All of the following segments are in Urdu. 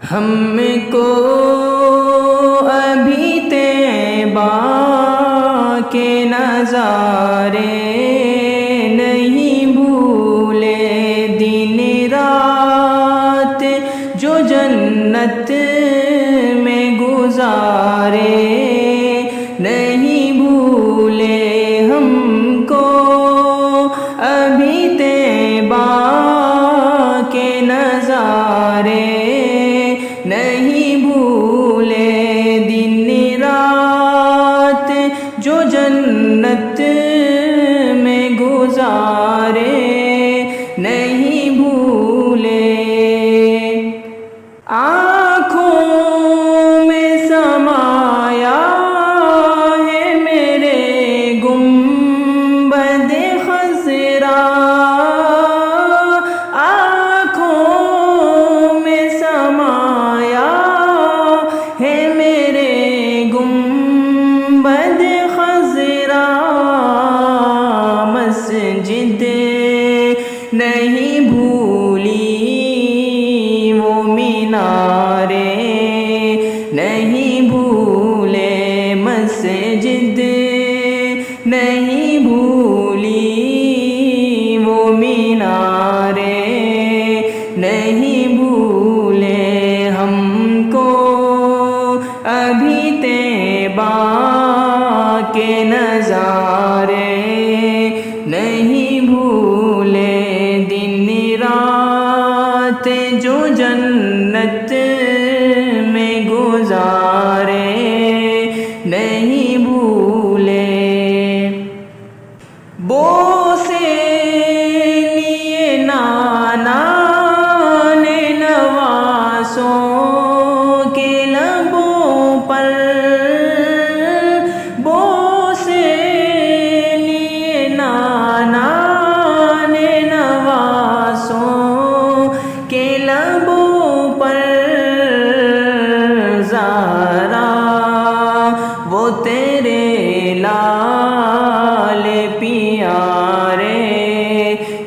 ہم کو ابھی طیبہ کے نظارے نہیں بھولے، دن رات جو جنت میں گزارے نہیں بھولے، ہم کو ابھی طیبہ کے نظارے نہیں بھولے، دن رات جو جنت میں گزارے نہیں بھولے۔ آنکھوں میں سمایا ہے میرے گنبد خضرا، آنکھوں میں سمایا ہے میرے گنبد خضرا، مسجد نہیں بھولی وہ مینارے نہیں بھولے، مسجد نہیں بھولی وہ مینارے نہیں بھولے، ہم کو ابھی طیبہ کے نظارے نہیں بھولے، دن رات جو جنت میں گزارے نہیں بھولے۔ بوسے لیے نانا نے نواسوں کے لبوں پر، بوسے لیے نانا نے نواسوں کے لبوں پر، زہرا وہ تیرے لال پیارے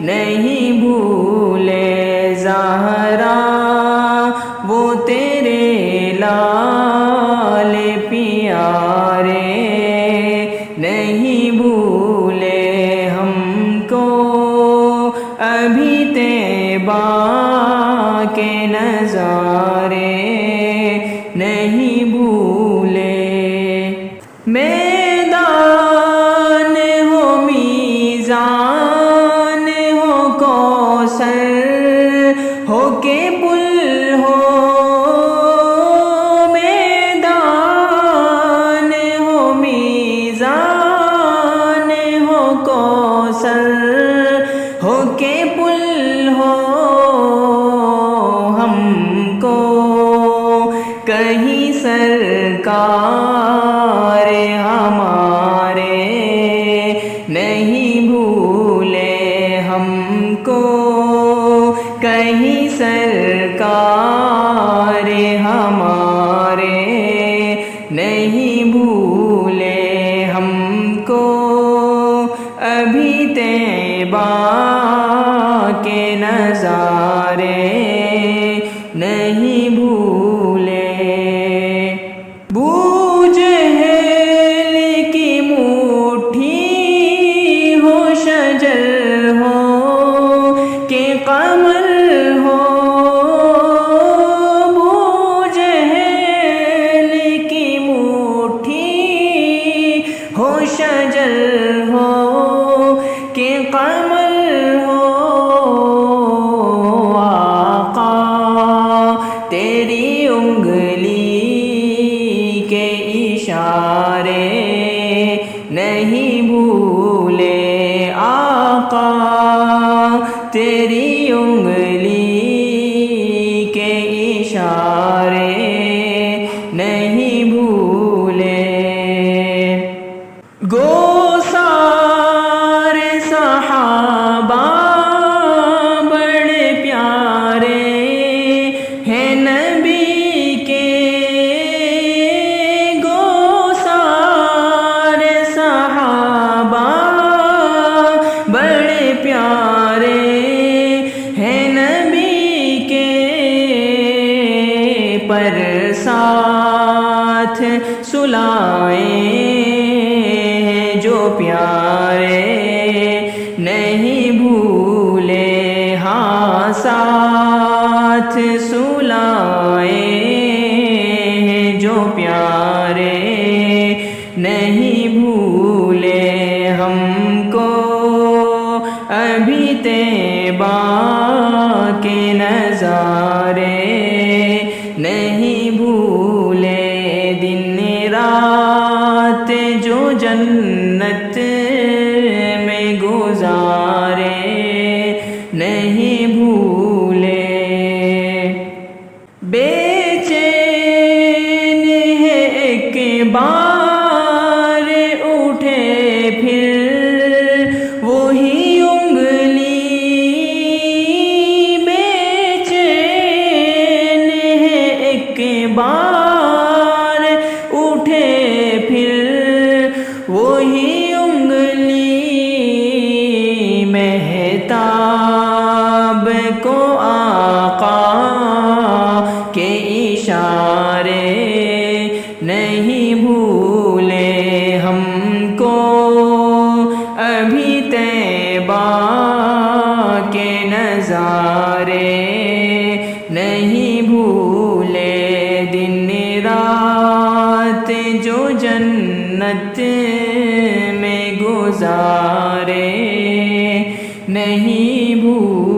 نہیں بھولے، زہرا وہ تیرے لال پیارے نہیں بھولے، ہم کو ابھی طیبہ کے نظارے نہیں بھولے۔ میدان ہو میزان ہو کوثر ہو کے پل ہو، میدان ہو میزان ہو کوثر ہو کے پل ہو، ہم کو کہیں سرکار ہمارے نہیں بھولے، ہم کو کہیں سرکار ہمارے نہیں بھولے، ہم کو ابھی طیبہ کے نظارے نہیں بھولے۔ ابو جہل کی مٹھی ہو شجر ہو کہ قمر ہو، ابو جہل کی مٹھی ہو شجر ہو کہ قمر ہو، آقا تیری انگلی کے اشارے نہیں بھولے، آقا تیری انگلی کے اشارے نہیں بھولے۔ گو سارے صحابہ بڑے پیارے ہیں نبی کے، گو سارے صحابہ بڑے پیارے ہیں نبی کے، پر ساتھ سلائے جو پیارے نہیں بھولے ہاں ساتھ سلائے جو پیارے نہیں بھولے ہم کو ابھی طیبہ کے نظارے نہیں بھولے دن رات جو جنت میں گزارے نہیں بھولے بے چین ہے ایک بار اٹھے پھر وہی انگلی بے چین ہے ایک بار اٹھے پھر وہی انگلی مہتاب کو آقا کے اشارے نہیں بھولے ہم کو ابھی طیبہ کے نظارے نہیں بھولے دن رات جو جنت میں گزارے نہیں بھولے